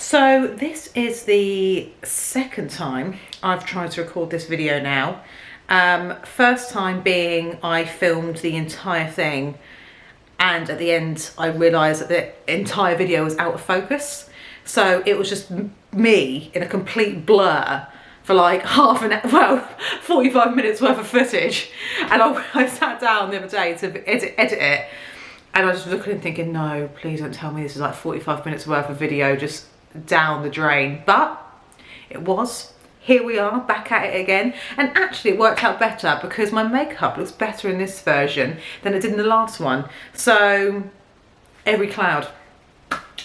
So this is the second time I've tried to record this video now. First time being I filmed the entire thing, and at the end I realised that the entire video was out of focus. So it was just me in a complete blur for like 45 minutes worth of footage. And I sat down the other day to edit it, and I was just looking and thinking, no, please don't tell me this is like 45 minutes worth of video just down the drain. But it was. Here we are, back at it again. And actually it worked out better because my makeup looks better in this version than it did in the last one. So, every cloud.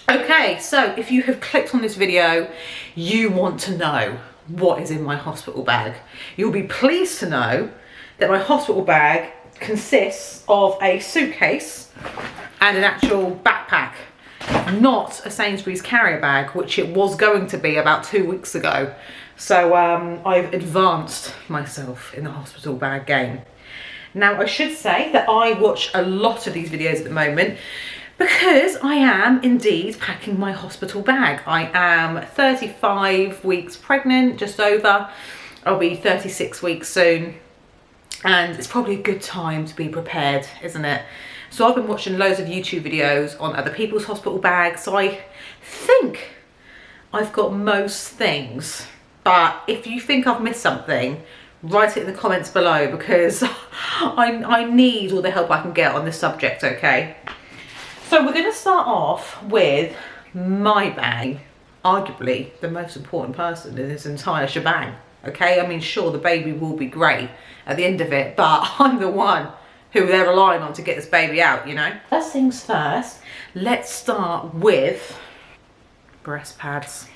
Okay, so if you have clicked on this video, you want to know what is in my hospital bag. You'll be pleased to know that my hospital bag consists of a suitcase and an actual backpack, not a Sainsbury's carrier bag, which it was going to be about 2 weeks ago. So I've advanced myself in the hospital bag game. Now I should say that I watch a lot of these videos at the moment because I am indeed packing my hospital bag. I am 35 weeks pregnant, just over. I'll be 36 weeks soon. And it's probably a good time to be prepared, isn't it? So I've been watching loads of YouTube videos on other people's hospital bags. So I think I've got most things. But if you think I've missed something, write it in the comments below because I need all the help I can get on this subject, okay? So we're going to start off with my bag, arguably the most important person in this entire shebang, okay? I mean, sure, the baby will be great at the end of it, but I'm the one who they're relying on to get this baby out, you know? First things first, let's start with breast pads.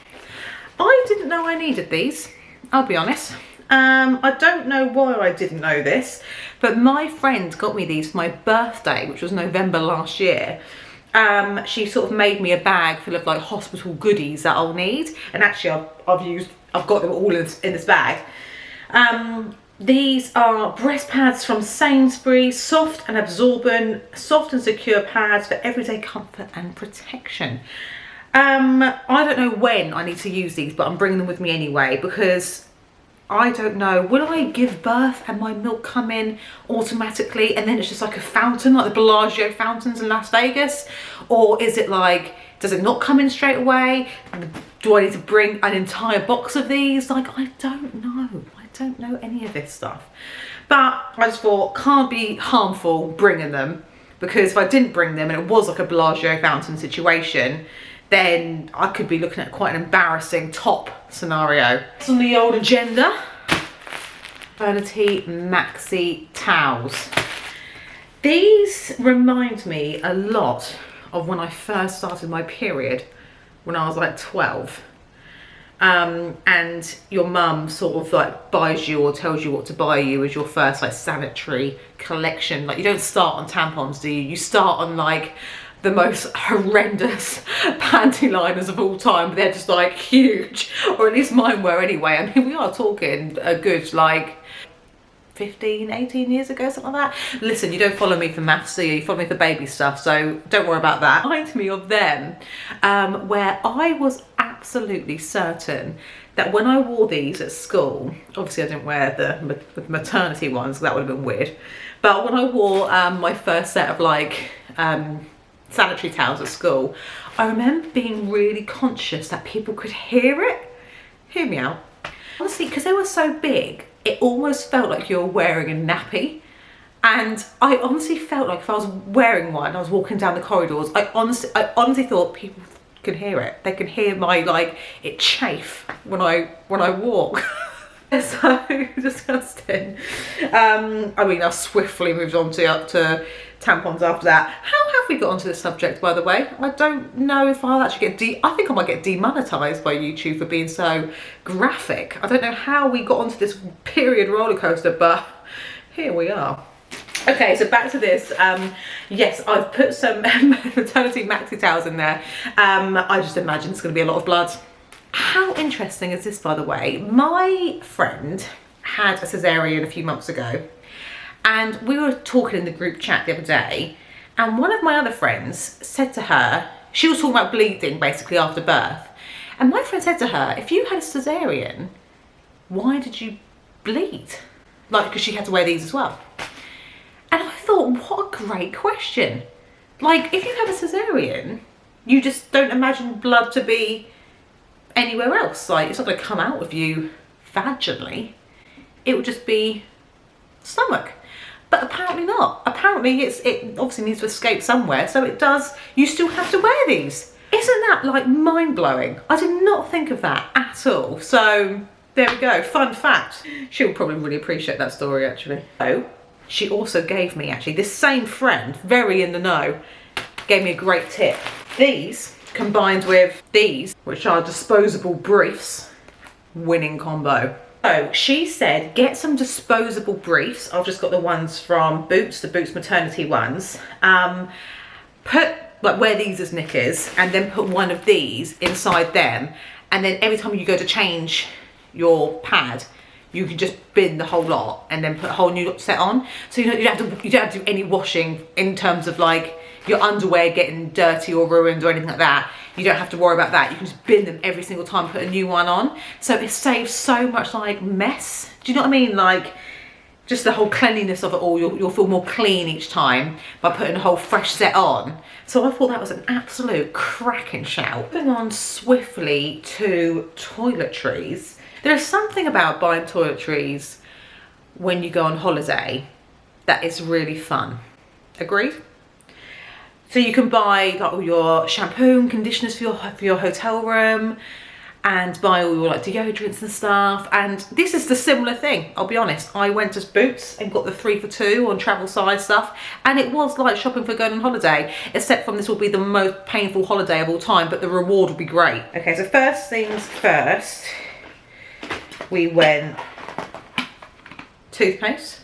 I didn't know I needed these, I'll be honest. I don't know why I didn't know this, but my friend got me these for my birthday, which was November last year. She sort of made me a bag full of like hospital goodies that I'll need, and actually I've got them all in this bag. These are breast pads from Sainsbury's, soft and absorbent, soft and secure pads for everyday comfort and protection. I don't know when I need to use these, but I'm bringing them with me anyway because I don't know, will I give birth and my milk come in automatically and then it's just like a fountain, like the Bellagio fountains in Las Vegas? Or is it like, does it not come in straight away? Do I need to bring an entire box of these? Like, I don't know. I don't know any of this stuff. But I just thought, can't be harmful bringing them, because if I didn't bring them and it was like a Bellagio fountain situation, then I could be looking at quite an embarrassing top scenario. So on the old agenda, Maternity maxi towels. These remind me a lot of when I first started my period when I was like 12. And your mum sort of like buys you or tells you what to buy you as your first like sanitary collection. Like, you don't start on tampons, do you? You start on like the most horrendous panty liners of all time, but they're just like huge, or at least mine were anyway. I mean, we are talking a good like 15, 18 years ago, something like that. Listen, you don't follow me for maths, do you? You follow me for baby stuff, so don't worry about that. Reminds me of them, where I was absolutely certain that when I wore these at school, obviously I didn't wear the maternity ones, that would have been weird, but when I wore my first set of like sanitary towels at school, I remember being really conscious that people could hear it. Hear me out. Honestly, because they were so big, it almost felt like you were wearing a nappy. And I honestly felt like if I was wearing one, I was walking down the corridors, I honestly thought people could hear it. They could hear my, like, it chafe when I walk. It's so disgusting. I mean, I swiftly moved on to tampons after that. How have we got onto this subject, by the way? I don't know if I'll actually get I think I might get demonetized by YouTube for being so graphic. I don't know how we got onto this period roller coaster, but here we are. Okay, so back to this. Yes, I've put some maternity maxi towels in there. I just imagine it's going to be a lot of blood. How interesting is this, by the way? My friend had a cesarean a few months ago, and we were talking in the group chat the other day, and one of my other friends said to her, she was talking about bleeding basically after birth, And my friend said to her, if you had a cesarean, why did you bleed? Like, because she had to wear these as well. And I thought, what a great question. Like, if you have a cesarean, you just don't imagine blood to be anywhere else. Like, it's not going to come out of you vaginally. It would just be stomach. But apparently not. Apparently it obviously needs to escape somewhere, so it does. You still have to wear these. Isn't that like mind-blowing? I did not think of that at all. So there we go, fun fact. She'll probably really appreciate that story actually. So she also gave me, actually, this same friend, very in the know, gave me a great tip. These combined with these, which are disposable briefs, winning combo. So she said, get some disposable briefs. I've just got the ones from Boots, the Boots Maternity ones. Wear these as knickers and then put one of these inside them. And then every time you go to change your pad, you can just bin the whole lot and then put a whole new set on. So you don't have to do any washing in terms of like your underwear getting dirty or ruined or anything like that. You don't have to worry about that. You can just bin them every single time, put a new one on. So it saves so much like mess. Do you know what I mean? Like just the whole cleanliness of it all. You'll feel more clean each time by putting a whole fresh set on. So I thought that was an absolute cracking shout. Moving on swiftly to toiletries. There is something about buying toiletries when you go on holiday that is really fun. Agreed? So you can buy like all your shampoo and conditioners for your hotel room and buy all your like deodorants and stuff. And this is the similar thing, I'll be honest. I went to Boots and got the 3 for 2 on travel size stuff. And it was like shopping for going on holiday, except from this will be the most painful holiday of all time, but the reward will be great. Okay, so first things first, we went toothpaste,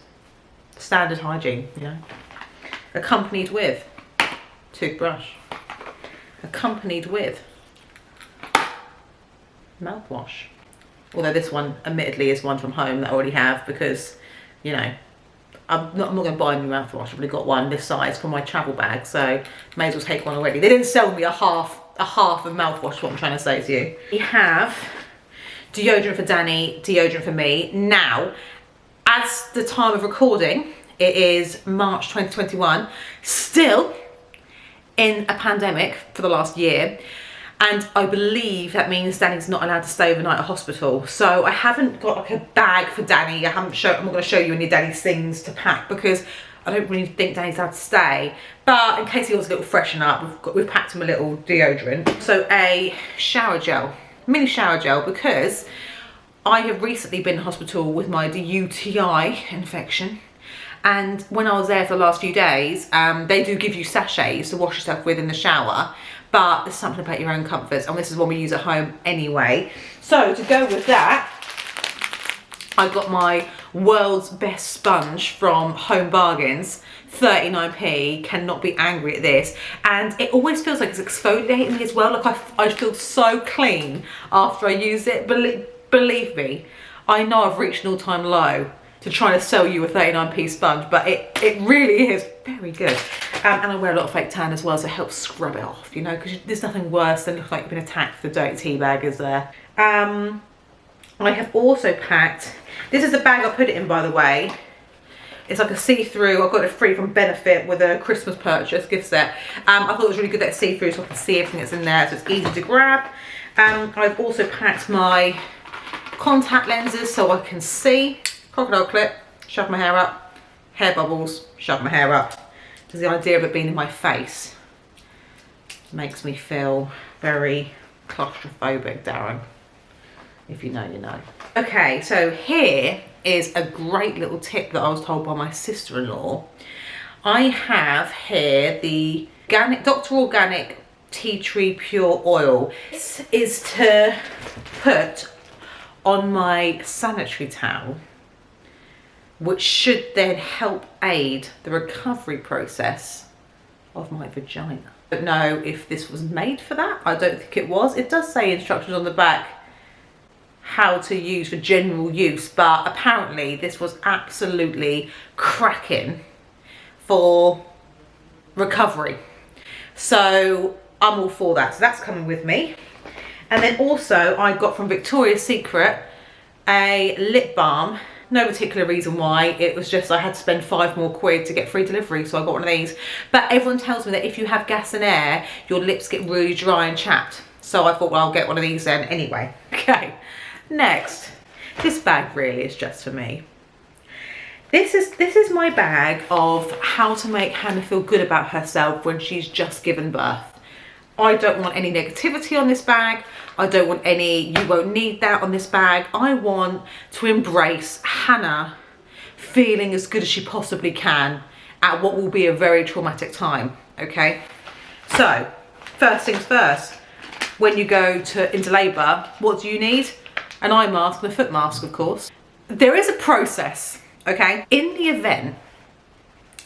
standard hygiene, you know, accompanied with toothbrush, accompanied with mouthwash. Although this one admittedly is one from home that I already have because, you know, I'm not going to buy a new mouthwash. I've already got one this size for my travel bag, so may as well take one already. They didn't sell me a half of mouthwash, what I'm trying to say to you. We have deodorant for Danny, deodorant for me. Now, as the time of recording, it is March 2021, still in a pandemic for the last year, and I believe that means Danny's not allowed to stay overnight at hospital. So I haven't got like a bag for Danny. I'm not going to show you any of Danny's things to pack because I don't really think Danny's allowed to stay. But in case he wants a little freshen up, we've packed him a little deodorant. So a shower gel, mini shower gel, because I have recently been in hospital with my UTI infection. And when I was there for the last few days, they do give you sachets to wash yourself with in the shower, but there's something about your own comforts, and this is one we use at home anyway. So to go with that, I got my world's best sponge from Home Bargains, 39p, cannot be angry at this. And it always feels like it's exfoliating me as well. Like I feel so clean after I use it. Believe me, I know I've reached an all-time low to try to sell you a 39p sponge, but it really is very good. And I wear a lot of fake tan as well, so it helps scrub it off, you know, because there's nothing worse than looking like you've been attacked with a dirty tea bag, is there? I have also packed, this is the bag I put it in, by the way. It's like a see-through. I got it free from Benefit with a Christmas purchase gift set. I thought it was really good that it's see-through so I can see everything that's in there, so it's easy to grab. I've also packed my contact lenses so I can see. Crocodile clip, shove my hair up. Hair bubbles, shove my hair up. Because the idea of it being in my face makes me feel very claustrophobic, Darren. If you know, you know. Okay, so here is a great little tip that I was told by my sister-in-law. I have here the Dr. Organic Tea Tree Pure Oil. This is to put on my sanitary towel, which should then help aid the recovery process of my vagina. I don't know if this was made for that. I don't think it was. It does say instructions on the back how to use for general use, but apparently this was absolutely cracking for recovery. So I'm all for that. So that's coming with me. And then also I got from Victoria's Secret a lip balm. No particular reason why, it was just I had to spend £5 more to get free delivery, so I got one of these. But everyone tells me that if you have gas and air, your lips get really dry and chapped. So I thought, well, I'll get one of these then anyway. Okay, next. This bag really is just for me. This is my bag of how to make Hannah feel good about herself when she's just given birth. I don't want any negativity on this bag. I don't want any, you won't need that on this bag. I want to embrace Hannah feeling as good as she possibly can at what will be a very traumatic time, okay? So, first things first, when you go into labour, what do you need? An eye mask and a foot mask, of course. There is a process, okay? In the event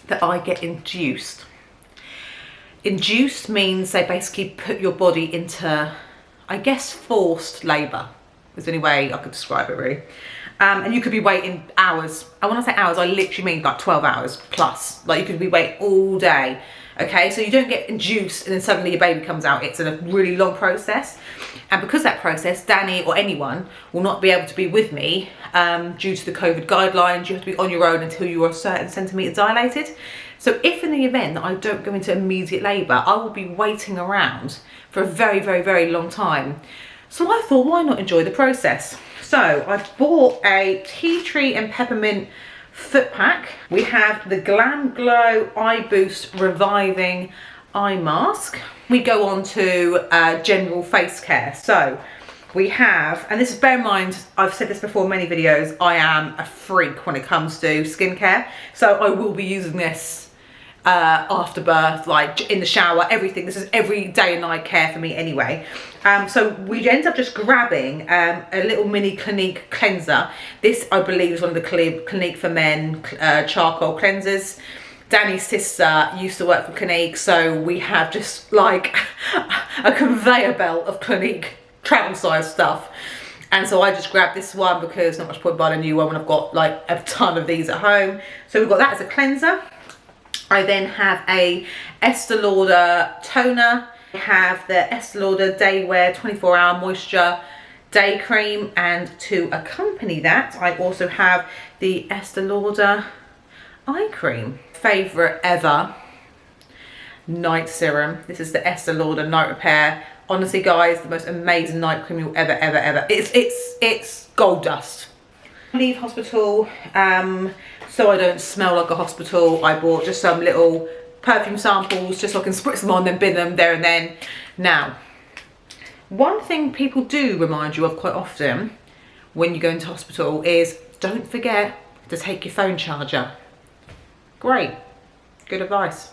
that I get induced means they basically put your body into, I guess, forced labour is the only way I could describe it really. And you could be waiting hours. And when I say hours, I literally mean like 12 hours plus. Like you could be waiting all day. Okay, so you don't get induced and then suddenly your baby comes out. It's a really long process. And because that process, Danny or anyone will not be able to be with me due to the COVID guidelines. You have to be on your own until you are a certain centimetre dilated. So if in the event that I don't go into immediate labour, I will be waiting around for a very, very, very long time. So I thought, why not enjoy the process? So I've bought a tea tree and peppermint foot pack. We have the Glam Glow Eye Boost Reviving Eye Mask. We go on to general face care. So we have, and this is, bear in mind, I've said this before in many videos, I am a freak when it comes to skincare. So I will be using this after birth, like in the shower, everything. This is every day and night care for me anyway. So we end up just grabbing a little mini Clinique cleanser. This, I believe, is one of the Clinique for Men charcoal cleansers. Danny's sister used to work for Clinique, so we have just like a conveyor belt of Clinique travel size stuff. And so I just grabbed this one because not much point buying a new one when I've got like a ton of these at home. So we've got that as a cleanser. I then have a Estee Lauder toner. I have the Estee Lauder Day Wear 24-hour moisture day cream, and to accompany that I also have the Estee Lauder eye cream. Favourite ever, night serum. This is the Estee Lauder Night Repair. Honestly guys, the most amazing night cream you'll ever. It's gold dust. Leave hospital, so I don't smell like a hospital, I bought just some little perfume samples just so I can spritz them on, then bin them there and then. Now, one thing people do remind you of quite often when you go into hospital is don't forget to take your phone charger. Great, good advice.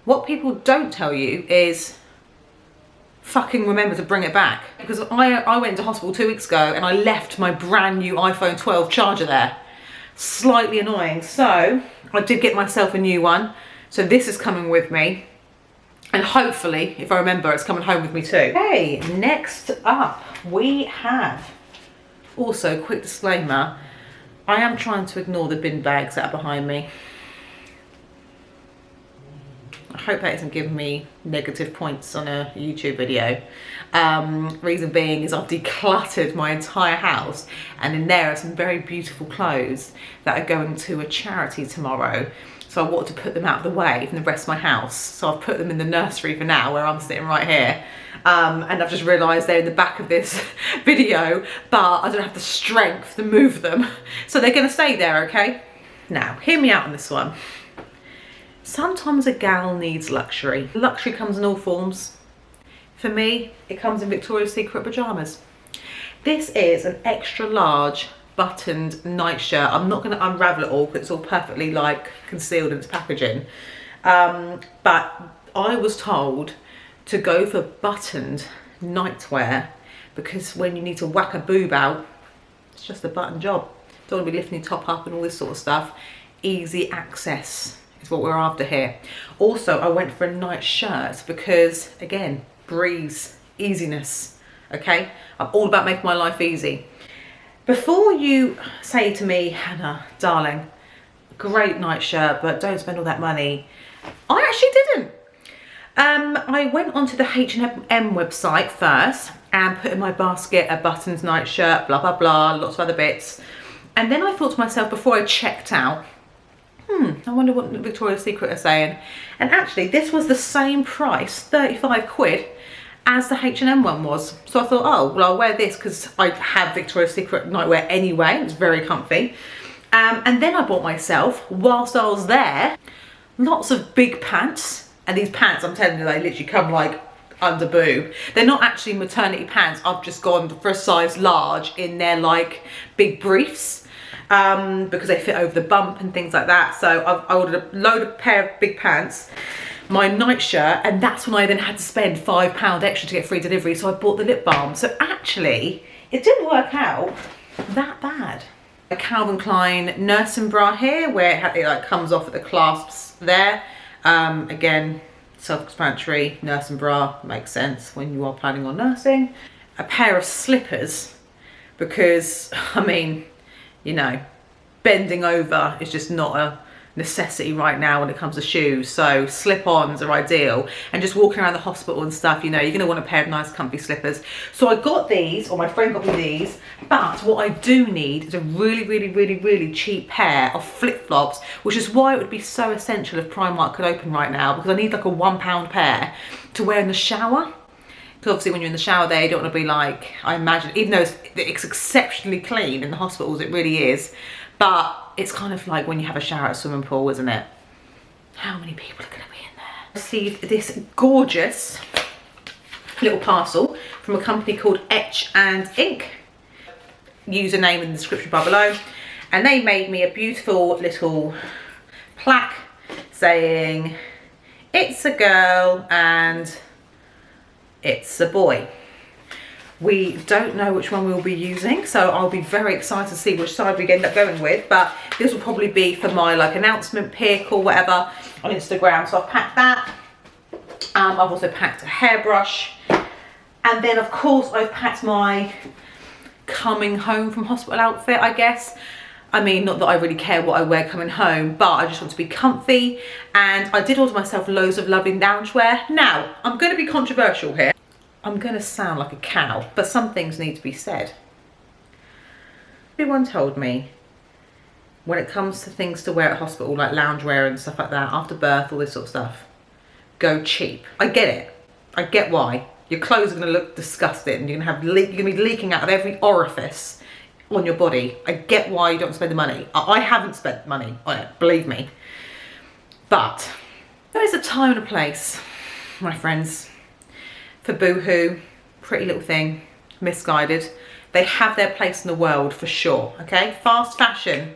What people don't tell you is fucking remember to bring it back, because I went to hospital 2 weeks ago and I left my brand new iPhone 12 charger there. Slightly annoying. So I did get myself a new one, so this is coming with me, and hopefully if I remember it's coming home with me too. Okay, next up we have, also quick disclaimer, I am trying to ignore the bin bags that are behind me. I hope that isn't giving me negative points on a YouTube video. Reason being is I've decluttered my entire house, and in there are some very beautiful clothes that are going to a charity tomorrow. So I wanted to put them out of the way from the rest of my house. So I've put them in the nursery for now, where I'm sitting right here. And I've just realised they're in the back of this video, but I don't have the strength to move them. So they're going to stay there, okay? Now, hear me out on this one. Sometimes a gal needs luxury. Luxury comes in all forms. For me, it comes in Victoria's Secret pyjamas. This is an extra large buttoned nightshirt. I'm not going to unravel it all because it's all perfectly like concealed in its packaging. But I was told to go for buttoned nightwear because when you need to whack a boob out, it's just a button job. Don't want to be lifting your top up and all this sort of stuff. Easy access is what we're after here. Also, I went for a night shirt because, again, breeze, easiness, okay? I'm all about making my life easy. Before you say to me, Hannah, darling, great night shirt, but don't spend all that money, I actually didn't. I went onto the H&M website first, and put in my basket a buttons nightshirt, blah, blah, blah, lots of other bits. And then I thought to myself before I checked out, I wonder what Victoria's Secret are saying. And actually this was the same price, 35 quid, as the H&M one was. So I thought, oh, well, I'll wear this because I have Victoria's Secret nightwear anyway. It's very comfy. And then I bought myself, whilst I was there, lots of big pants. And these pants, I'm telling you, they literally come like under boob. They're not actually maternity pants. I've just gone for a size large in their like big briefs. Because they fit over the bump and things like that. So I ordered a pair of big pants, my nightshirt, and that's when I then had to spend £5 extra to get free delivery. So I bought the lip balm. So actually, it didn't work out that bad. A Calvin Klein nursing bra here, where it like comes off at the clasps there. Again, self-explanatory, nursing bra makes sense when you are planning on nursing. A pair of slippers, because I mean, you know, bending over is just not a necessity right now when it comes to shoes. So slip-ons are ideal, and just walking around the hospital and stuff, you know, you're gonna want a pair of nice comfy slippers. So I got these, or my friend got me these, but what I do need is a really cheap pair of flip-flops, which is why it would be so essential if Primark could open right now, because I need like a £1 pair to wear in the shower. Because obviously when you're in the shower there, you don't want to be like, I imagine, even though it's exceptionally clean in the hospitals, it really is. But it's kind of like when you have a shower at a swimming pool, isn't it? How many people are going to be in there? I received this gorgeous little parcel from a company called Etch and Ink. Username in the description bar below. And they made me a beautiful little plaque saying, it's a girl and it's a boy. We don't know which one we'll be using, so I'll be very excited to see which side we end up going with, but this will probably be for my like announcement pic or whatever on Instagram. So I've packed that. I've also packed a hairbrush, and then of course I've packed my coming home from hospital outfit, I guess. I mean, not that I really care what I wear coming home, but I just want to be comfy. And I did order myself loads of lovely loungewear. Now, I'm going to be controversial here. I'm going to sound like a cow, but some things need to be said. Everyone told me when it comes to things to wear at hospital, like loungewear and stuff like that, after birth, all this sort of stuff, go cheap. I get it. I get why. Your clothes are going to look disgusting. You're going to be leaking out of every orifice on your body. I get why you don't spend the money. I haven't spent money on it, believe me. But there is a time and a place, my friends, for Boohoo, Pretty Little Thing, Misguided. They have their place in the world for sure, okay? Fast fashion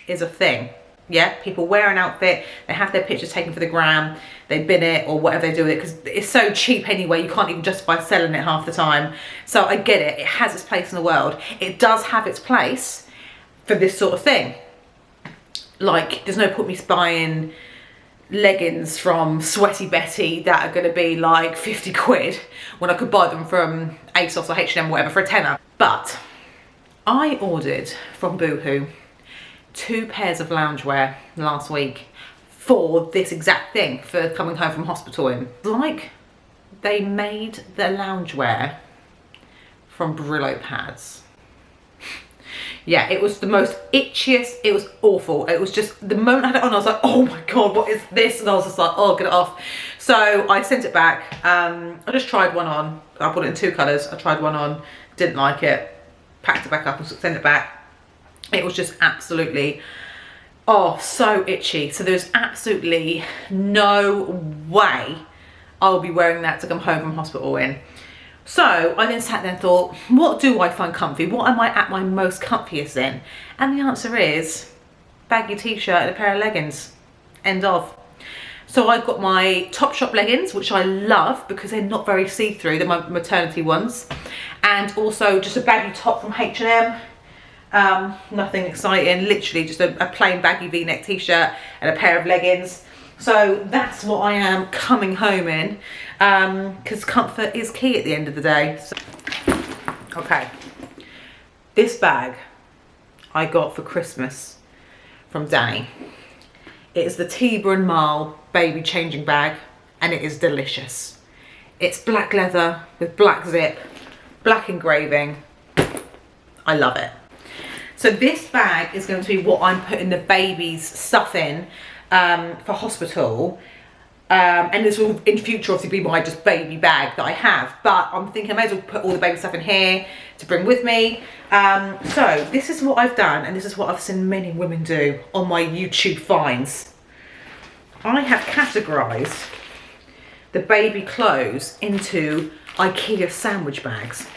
is a thing. Yeah, people wear an outfit, they have their pictures taken for the gram, they bin it or whatever they do with it, because it's so cheap anyway, you can't even justify selling it half the time. So I get it, it has its place in the world. It does have its place for this sort of thing. Like, there's no point me buying leggings from Sweaty Betty that are going to be like 50 quid when I could buy them from ASOS or H&M or whatever for a tenner. But I ordered from Boohoo 2 pairs of loungewear last week for this exact thing, for coming home from hospital in. Like, they made the loungewear from Brillo pads. Yeah, it was the most itchiest, it was awful. It was just, the moment I had it on, I was like, oh my God, what is this? And I was just like, oh, get it off. So I sent it back. I just tried one on. I bought it in 2 colours. I tried one on, didn't like it, packed it back up and sent it back. It was just absolutely, oh, so itchy. So there's absolutely no way I'll be wearing that to come home from hospital in. So I then sat there and thought, what do I find comfy? What am I at my most comfiest in? And the answer is baggy t-shirt and a pair of leggings. End of. So I've got my Topshop leggings, which I love because they're not very see-through. They're my maternity ones. And also just a baggy top from H&M. Nothing exciting, literally just a plain baggy v-neck t-shirt and a pair of leggings. So that's what I am coming home in, because comfort is key at the end of the day. So, okay, this bag I got for Christmas from Danny. It is the Tiber and Marl baby changing bag, and it is delicious. It's black leather with black zip, black engraving. I love it. So this bag is going to be what I'm putting the baby's stuff in for hospital. And this will in future obviously be my just baby bag that I have, but I'm thinking I may as well put all the baby stuff in here to bring with me. So this is what I've done, and this is what I've seen many women do on my YouTube finds. I have categorized the baby clothes into IKEA sandwich bags.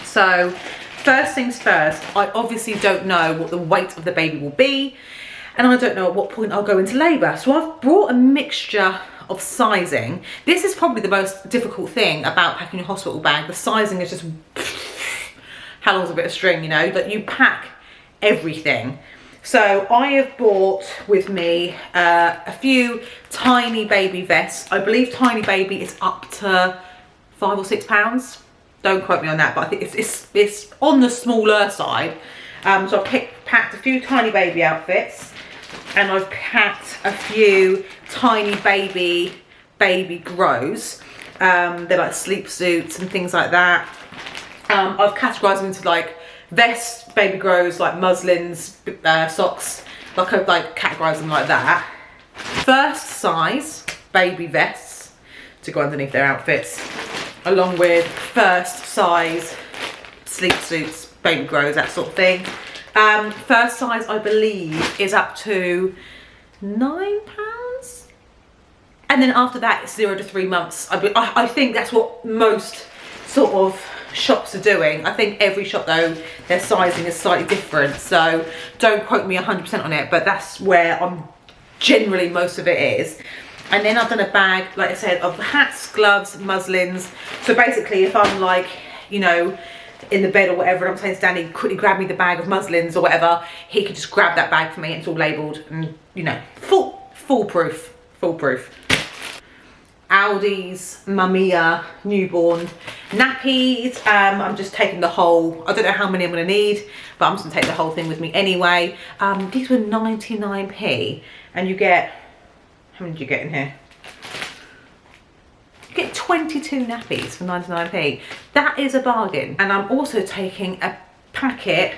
So first things first, I obviously don't know what the weight of the baby will be, and I don't know at what point I'll go into labour. So I've brought a mixture of sizing. This is probably the most difficult thing about packing your hospital bag. The sizing is just, how long's a bit of string, you know, that you pack everything. So I have bought with me a few tiny baby vests. I believe tiny baby is up to £5 or £6. Don't quote me on that, but I think it's on the smaller side. So I packed a few tiny baby outfits, and I've packed a few tiny baby grows. They're like sleep suits and things like that. I've categorised them into like vests, baby grows, like muslins, socks. I've like categorised them like that. First size baby vests to go underneath their outfits, along with first size sleep suits, baby grows, that sort of thing. First size I believe is up to £9, and then after that it's 0 to 3 months. I think that's what most sort of shops are doing. I think every shop though, their sizing is slightly different, so don't quote me 100% on it, but that's where I'm generally most of it is. And then I've done a bag, like I said, of hats, gloves, muslins. So basically if I'm like, you know, in the bed or whatever, and I'm saying to Danny, quickly grab me the bag of muslins or whatever, he could just grab that bag for me, and it's all labelled and, you know, foolproof. Aldi's Mamiya newborn nappies. I'm just taking the whole, I don't know how many I'm going to need, but I'm just going to take the whole thing with me anyway. These were 99p, and you get, how many did you get in here? You get 22 nappies for 99p. That is a bargain. And I'm also taking a packet.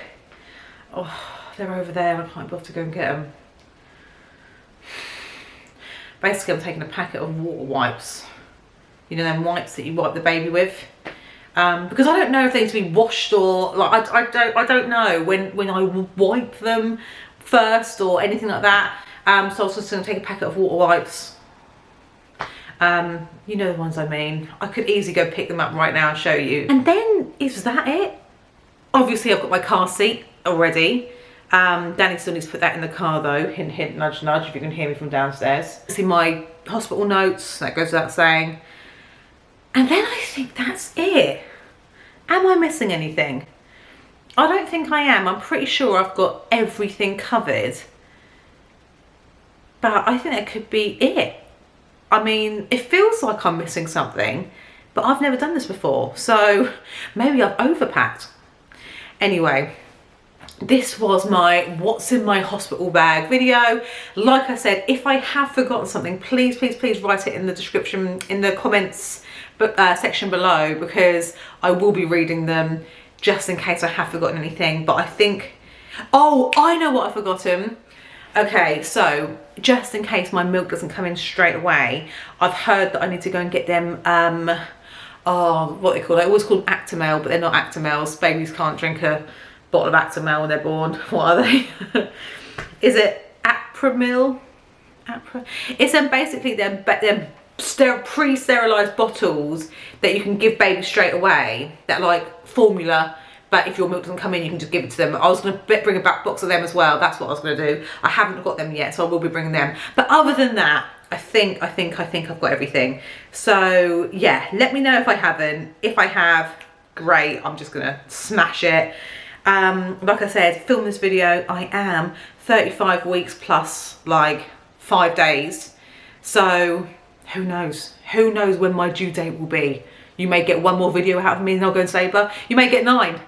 Oh, they're over there. I can't bother to go and get them. Basically, I'm taking a packet of water wipes. You know, them wipes that you wipe the baby with. Because I don't know if they need to be washed, or like I don't know when I wipe them first or anything like that. So I was just going to take a packet of water wipes. You know the ones I mean. I could easily go pick them up right now and show you. And then, is that it? Obviously I've got my car seat already. Danny still needs to put that in the car though. Hint, hint, nudge, nudge, if you can hear me from downstairs. See my hospital notes, that goes without saying. And then I think that's it. Am I missing anything? I don't think I am. I'm pretty sure I've got everything covered. But I think that could be it. I mean, it feels like I'm missing something, but I've never done this before, so maybe I've overpacked. Anyway, this was my what's in my hospital bag video. Like I said, if I have forgotten something, please write it in the description, in the comments section below, because I will be reading them just in case I have forgotten anything. But I think, oh, I know what I've forgotten. Okay, so just in case my milk doesn't come in straight away, I've heard that I need to go and get them, oh, what they call it, always called Actimel, but they're not Actimels. Babies can't drink a bottle of Actimel when they're born. What are they? Is it Apramil? It's basically them pre-sterilised bottles that you can give babies straight away, that like formula. But if your milk doesn't come in, you can just give it to them. I was going to bring a back box of them as well. That's what I was going to do. I haven't got them yet, so I will be bringing them. But other than that, I think I've got everything. So yeah, let me know if I haven't. If I have, great. I'm just going to smash it. Like I said, film this video. I am 35 weeks plus like 5 days. So who knows? Who knows when my due date will be? You may get one more video out of me and I'll go into labour. You may get 9.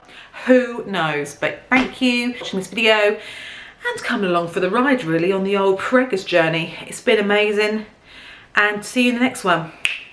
Who knows? But thank you for watching this video and coming along for the ride really on the old preggers journey. It's been amazing, and see you in the next one.